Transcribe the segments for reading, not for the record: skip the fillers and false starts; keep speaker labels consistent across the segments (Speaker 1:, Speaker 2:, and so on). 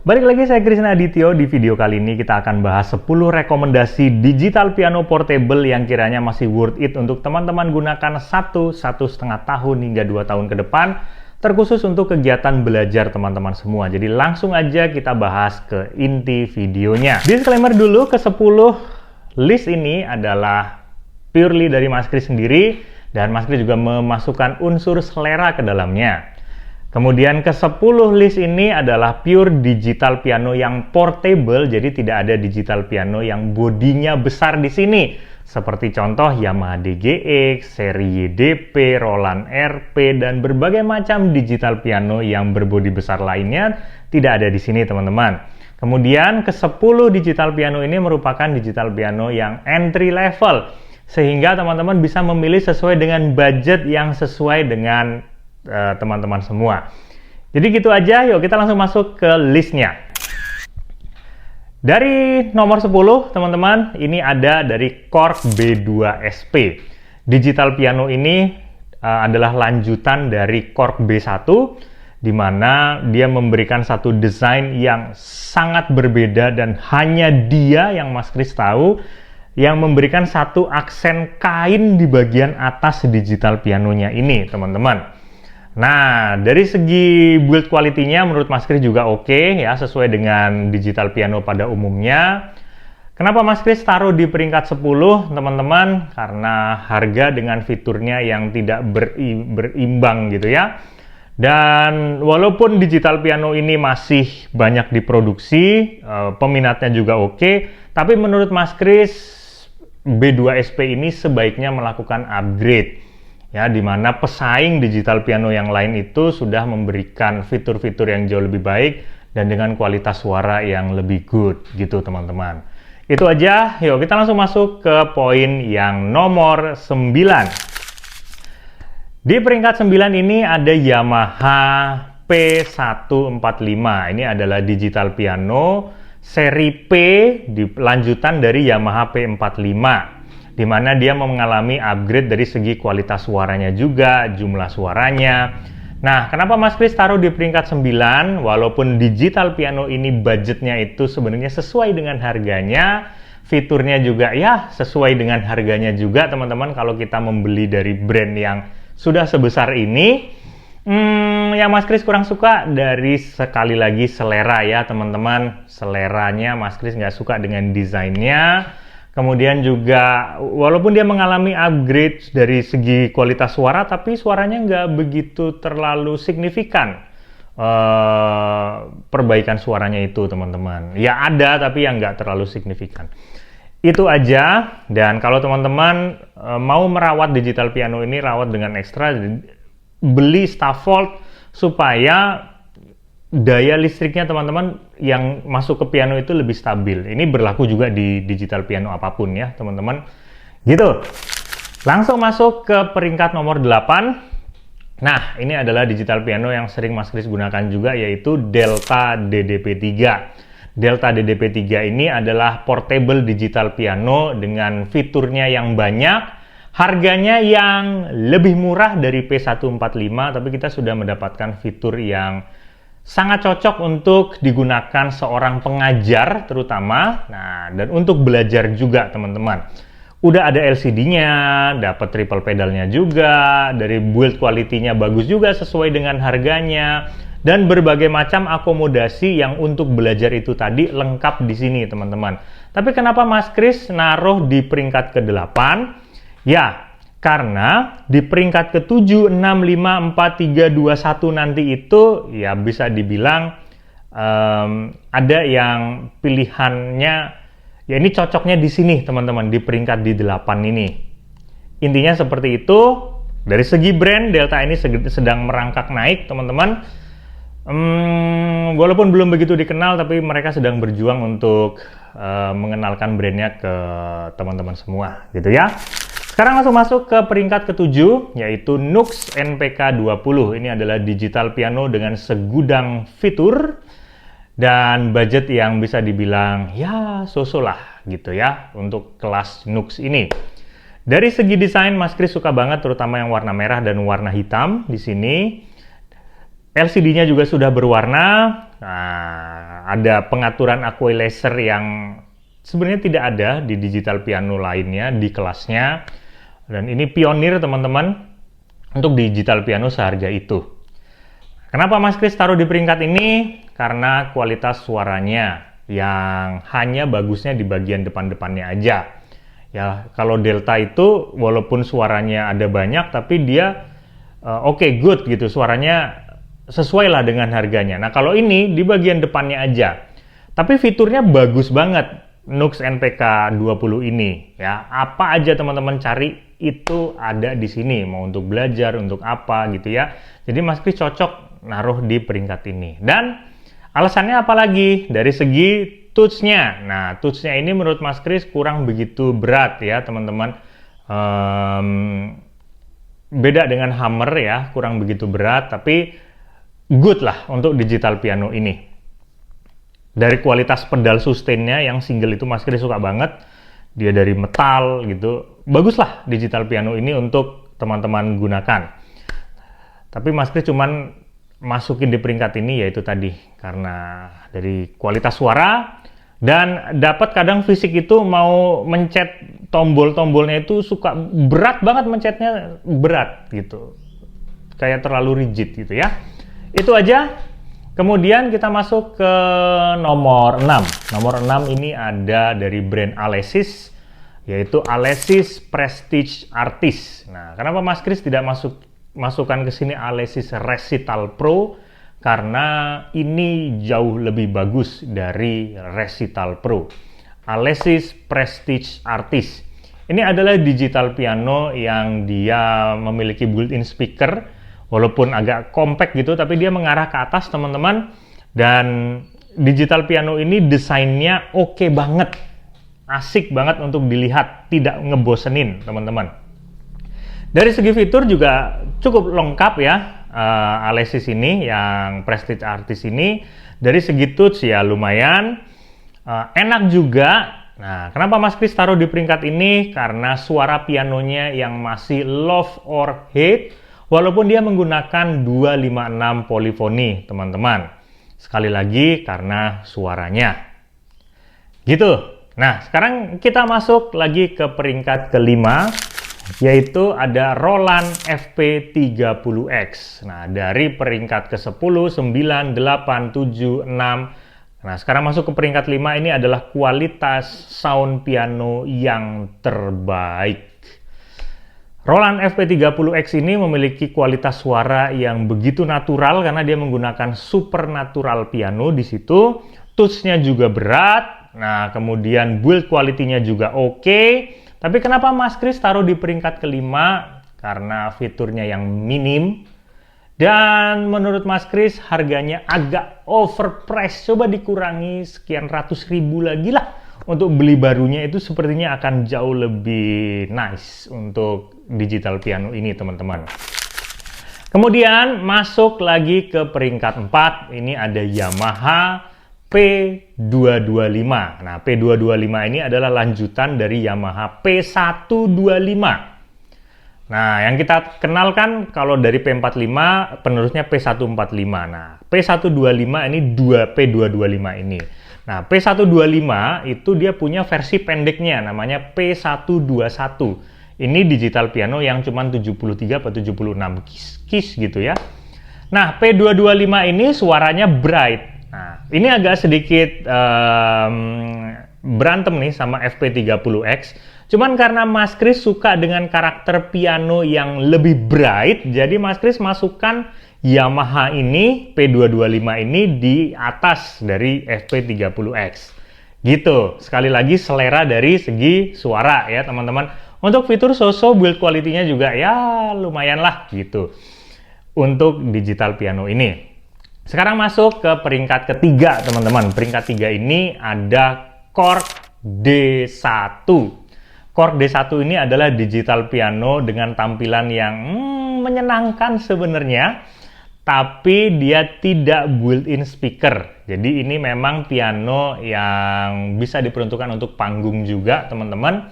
Speaker 1: Balik lagi, saya Krisna Adityo. Di video kali ini kita akan bahas 10 rekomendasi digital piano portable yang kiranya masih worth it untuk teman-teman gunakan 1,5 tahun hingga 2 tahun ke depan, terkhusus untuk kegiatan belajar teman-teman semua. Jadi langsung aja kita bahas ke inti videonya. Disclaimer dulu, ke-10 list ini adalah purely dari Mas Kris sendiri, dan Mas Kris juga memasukkan unsur selera ke dalamnya. Kemudian ke-10 list ini adalah pure digital piano yang portable, jadi tidak ada digital piano yang bodinya besar di sini. Seperti contoh Yamaha DGX, seri YDP, Roland RP, dan berbagai macam digital piano yang berbodi besar lainnya tidak ada di sini, teman-teman. Kemudian ke-10 digital piano ini merupakan digital piano yang entry level, sehingga teman-teman bisa memilih sesuai dengan budget yang sesuai dengan teman-teman semua. Jadi gitu aja, yuk kita langsung masuk ke listnya. Dari nomor 10, teman-teman, ini ada dari Korg B2 SP. Digital piano ini adalah lanjutan dari Korg B1, di mana dia memberikan satu desain yang sangat berbeda dan hanya dia yang Mas Kris tahu, yang memberikan satu aksen kain di bagian atas digital pianonya ini, teman-teman. Nah, dari segi build quality-nya menurut Mas Kris juga oke ya, sesuai dengan digital piano pada umumnya. Kenapa Mas Kris taruh di peringkat 10, teman-teman? Karena harga dengan fiturnya yang tidak berimbang gitu ya. Dan walaupun digital piano ini masih banyak diproduksi, peminatnya juga oke, tapi menurut Mas Kris, B2 SP ini sebaiknya melakukan upgrade. Ya, di mana pesaing digital piano yang lain itu sudah memberikan fitur-fitur yang jauh lebih baik dan dengan kualitas suara yang lebih good gitu, teman-teman. Itu aja, yuk kita langsung masuk ke poin yang nomor 9. Di peringkat 9 ini ada Yamaha P145. Ini adalah digital piano seri P, lanjutan dari Yamaha P45. Di mana dia mengalami upgrade dari segi kualitas suaranya juga, jumlah suaranya. Nah, kenapa Mas Kris taruh di peringkat 9? Walaupun digital piano ini budgetnya itu sebenarnya sesuai dengan harganya, fiturnya juga ya sesuai dengan harganya juga, teman-teman. Kalau kita membeli dari brand yang sudah sebesar ini, yang Mas Kris kurang suka dari sekali lagi selera ya, teman-teman. Seleranya Mas Kris nggak suka dengan desainnya. Kemudian juga walaupun dia mengalami upgrade dari segi kualitas suara, tapi suaranya nggak begitu terlalu signifikan perbaikan suaranya itu, teman-teman. Ya ada, tapi yang nggak terlalu signifikan. Itu aja. Dan kalau teman-teman mau merawat digital piano ini, rawat dengan ekstra, beli Stafford supaya daya listriknya teman-teman yang masuk ke piano itu lebih stabil. Ini berlaku juga di digital piano apapun ya, teman-teman. Gitu. Langsung masuk ke peringkat nomor 8. Nah, ini adalah digital piano yang sering Mas Kris gunakan juga, yaitu Delta DDP3. Delta DDP3 ini adalah portable digital piano dengan fiturnya yang banyak, harganya yang lebih murah dari P145, tapi kita sudah mendapatkan fitur yang sangat cocok untuk digunakan seorang pengajar terutama, nah, dan untuk belajar juga, teman-teman. Udah ada LCD-nya, dapat triple pedalnya juga, dari build quality-nya bagus juga sesuai dengan harganya, dan berbagai macam akomodasi yang untuk belajar itu tadi lengkap di sini, teman-teman. Tapi kenapa Mas Kris naruh di peringkat ke-8? Ya, karena di peringkat ke-7, 6, 5, 4, 3, 2, 1 nanti itu ya bisa dibilang ada yang pilihannya, ya ini cocoknya di sini, teman-teman, di peringkat di 8 ini. Intinya seperti itu. Dari segi brand, Delta ini sedang merangkak naik, teman-teman. Walaupun belum begitu dikenal, tapi mereka sedang berjuang untuk mengenalkan brandnya ke teman-teman semua, gitu ya. Sekarang langsung masuk ke peringkat ke-7, yaitu Nux NPK20. Ini adalah digital piano dengan segudang fitur dan budget yang bisa dibilang ya so-so lah gitu ya untuk kelas Nux ini. Dari segi desain Mas Kris suka banget, terutama yang warna merah dan warna hitam di sini. LCD-nya juga sudah berwarna. Nah, ada pengaturan equalizer yang sebenarnya tidak ada di digital piano lainnya di kelasnya. Dan ini pionir teman-teman untuk digital piano seharga itu. Kenapa Mas Kris taruh di peringkat ini? Karena kualitas suaranya yang hanya bagusnya di bagian depan-depannya aja. Ya, kalau Delta itu walaupun suaranya ada banyak, tapi dia oke, good gitu, suaranya sesuai lah dengan harganya. Nah, kalau ini di bagian depannya aja, tapi fiturnya bagus banget. Nux NPK 20 ini, ya, apa aja teman-teman cari itu ada di sini, mau untuk belajar, untuk apa gitu ya. Jadi Mas Kris cocok naruh di peringkat ini. Dan alasannya apa lagi? Dari segi touch-nya. Nah, touch-nya ini menurut Mas Kris kurang begitu berat ya teman-teman. Beda dengan Hammer ya, kurang begitu berat, tapi good lah untuk digital piano ini. Dari kualitas pedal sustain-nya yang single itu Mas Kris suka banget. Dia dari metal gitu. Bagus lah digital piano ini untuk teman-teman gunakan. Tapi Mas Kris cuman masukin di peringkat ini yaitu tadi karena dari kualitas suara dan dapat kadang fisik itu mau mencet tombol-tombolnya itu suka berat banget, mencetnya berat gitu. Kayak terlalu rigid gitu ya. Itu aja. Kemudian kita masuk ke nomor 6. Nomor 6 ini ada dari brand Alesis, yaitu Alesis Prestige Artist. Nah, kenapa Mas Kris tidak masukkan ke sini Alesis Recital Pro? Karena ini jauh lebih bagus dari Recital Pro. Alesis Prestige Artist. Ini adalah digital piano yang dia memiliki built-in speaker. Walaupun agak compact gitu, tapi dia mengarah ke atas teman-teman. Dan digital piano ini desainnya oke banget. Asik banget untuk dilihat, tidak ngebosenin teman-teman. Dari segi fitur juga cukup lengkap ya. Alesis ini, yang Prestige Artist ini. Dari segi touch ya lumayan. Enak juga. Nah, kenapa Mas Kris taruh di peringkat ini? Karena suara pianonya yang masih love or hate. Walaupun dia menggunakan 256 polifoni, teman-teman. Sekali lagi, karena suaranya. Gitu. Nah, sekarang kita masuk lagi ke peringkat kelima, yaitu ada Roland FP30X. Nah, dari peringkat ke-10, 9, 8, 7, 6. Nah, sekarang masuk ke peringkat 5, ini adalah kualitas sound piano yang terbaik. Roland FP30X ini memiliki kualitas suara yang begitu natural karena dia menggunakan supernatural piano di situ. Touch-nya juga berat. Nah, kemudian build quality-nya juga oke. Tapi kenapa Mas Kris taruh di peringkat kelima? Karena fiturnya yang minim. Dan menurut Mas Kris harganya agak overpriced. Coba dikurangi sekian ratus ribu lagi lah. Untuk beli barunya itu sepertinya akan jauh lebih nice untuk digital piano ini teman-teman. Kemudian masuk lagi ke peringkat 4. Ini ada Yamaha P225. Nah, P225 ini adalah lanjutan dari Yamaha P125. Nah, yang kita kenalkan kalau dari P45 penerusnya P145. Nah, P125 ini P225 ini. Nah, P125 itu dia punya versi pendeknya, namanya P121. Ini digital piano yang cuma 73 atau 76 keys gitu ya. Nah, P225 ini suaranya bright. Nah, ini agak sedikit berantem nih sama FP30X. Cuman karena Mas Kris suka dengan karakter piano yang lebih bright, jadi Mas Kris masukkan Yamaha ini, P225 ini di atas dari FP30X. Gitu. Sekali lagi selera dari segi suara ya teman-teman. Untuk fitur so-so build quality-nya juga ya lumayan lah gitu. Untuk digital piano ini. Sekarang masuk ke peringkat ketiga teman-teman. Peringkat 3 ini ada Korg D1. Korg D1 ini adalah digital piano dengan tampilan yang menyenangkan sebenarnya. Tapi dia tidak built-in speaker. Jadi ini memang piano yang bisa diperuntukkan untuk panggung juga, teman-teman.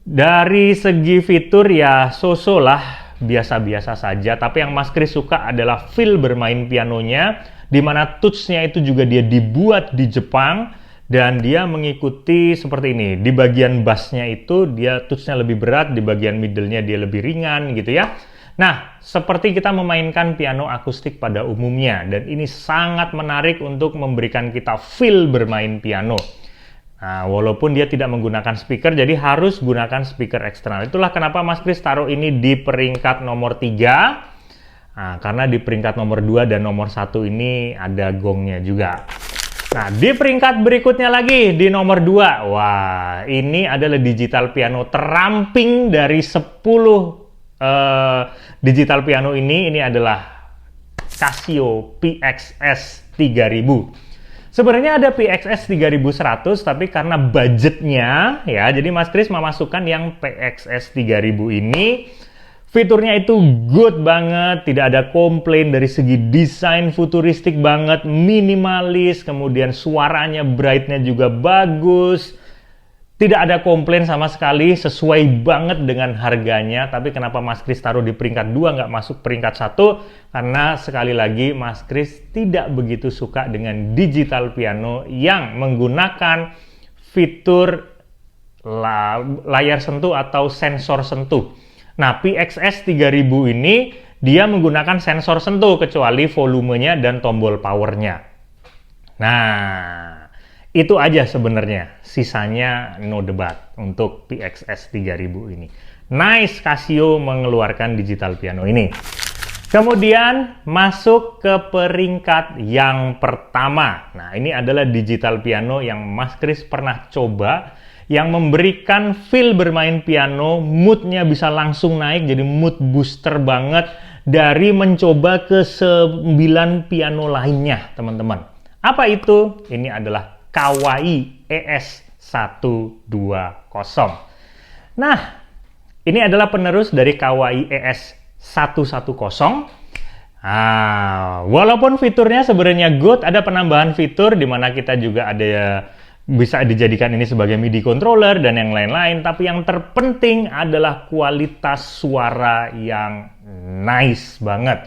Speaker 1: Dari segi fitur ya so-so lah. biasa-biasa saja, tapi yang Mas Kris suka adalah feel bermain pianonya, di mana touch-nya itu juga dia dibuat di Jepang, dan dia mengikuti seperti ini. Di bagian bass-nya itu dia touch-nya lebih berat, di bagian middle-nya dia lebih ringan gitu ya. Nah, seperti kita memainkan piano akustik pada umumnya, dan ini sangat menarik untuk memberikan kita feel bermain piano. Nah, walaupun dia tidak menggunakan speaker, jadi harus gunakan speaker eksternal. Itulah kenapa Mas Kris taruh ini di peringkat nomor 3. Nah, karena di peringkat nomor 2 dan nomor 1 ini ada gongnya juga. Nah, di peringkat berikutnya lagi, di nomor 2. Wah, ini adalah digital piano teramping dari 10 digital piano ini. Ini adalah Casio PXS 3000. Sebenarnya ada PXS 3100, tapi karena budgetnya ya, jadi Mas Kris memasukkan yang PXS 3000 ini. Fiturnya itu good banget, tidak ada komplain dari segi desain, futuristik banget, minimalis, kemudian suaranya, brightnya juga bagus. Tidak ada komplain sama sekali, sesuai banget dengan harganya. Tapi kenapa Mas Kris taruh di peringkat 2 nggak masuk peringkat 1? Karena sekali lagi Mas Kris tidak begitu suka dengan digital piano yang menggunakan fitur layar sentuh atau sensor sentuh. Nah, PXS 3000 ini dia menggunakan sensor sentuh kecuali volumenya dan tombol powernya. Nah, itu aja sebenarnya, sisanya no debat untuk PXS 3000 ini. Nice, Casio mengeluarkan digital piano ini. Kemudian masuk ke peringkat yang pertama. Nah, ini adalah digital piano yang Mas Kris pernah coba, yang memberikan feel bermain piano, moodnya bisa langsung naik, jadi mood booster banget dari mencoba ke 9 piano lainnya, teman-teman. Apa itu? Ini adalah Kawai ES120. Nah, ini adalah penerus dari Kawai ES110. Walaupun fiturnya sebenarnya good, ada penambahan fitur di mana kita juga ada bisa dijadikan ini sebagai MIDI controller dan yang lain-lain, tapi yang terpenting adalah kualitas suara yang nice banget.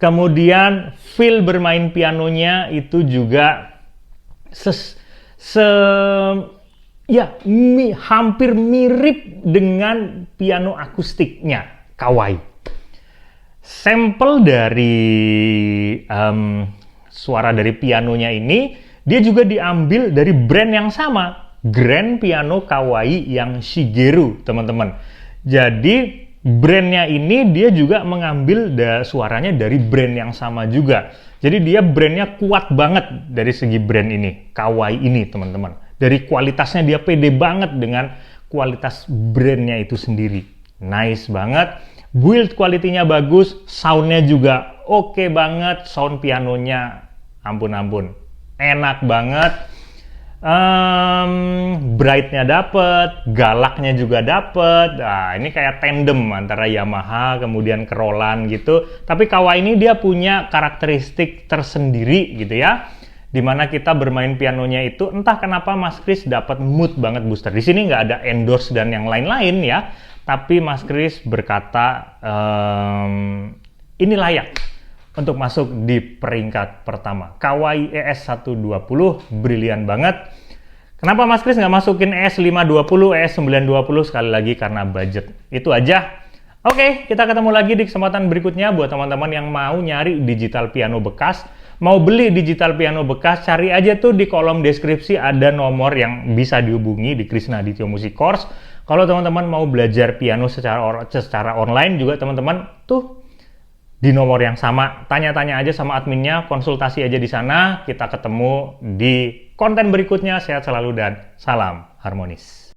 Speaker 1: Kemudian feel bermain pianonya itu juga hampir mirip dengan piano akustiknya Kawai. Sampel dari suara dari pianonya ini dia juga diambil dari brand yang sama, Grand Piano Kawai yang Shigeru, teman-teman. Jadi brandnya ini dia juga mengambil suaranya dari brand yang sama juga. Jadi dia brandnya kuat banget dari segi brand ini, Kawai ini, teman-teman. Dari kualitasnya dia pede banget dengan kualitas brandnya itu sendiri. Nice banget, build quality-nya bagus, soundnya juga oke banget, sound pianonya ampun-ampun, enak banget. Bright-nya dapet, galaknya juga dapet. Nah, ini kayak tandem antara Yamaha kemudian Roland gitu. Tapi Kawai ini dia punya karakteristik tersendiri gitu ya. Dimana kita bermain pianonya itu entah kenapa Mas Kris dapat mood banget booster. Di sini nggak ada endorse dan yang lain-lain ya. Tapi Mas Kris berkata ini layak untuk masuk di peringkat pertama. Kawai ES120 brilian banget. Kenapa Mas Kris nggak masukin ES520, ES920? Sekali lagi karena budget. Itu aja. Oke, kita ketemu lagi di kesempatan berikutnya buat teman-teman yang mau nyari digital piano bekas. Mau beli digital piano bekas, cari aja tuh di kolom deskripsi ada nomor yang bisa dihubungi di Krisna Aditya Music Course. Kalau teman-teman mau belajar piano secara online juga teman-teman tuh di nomor yang sama, tanya-tanya aja sama adminnya, konsultasi aja di sana. Kita ketemu di konten berikutnya. Sehat selalu dan salam harmonis.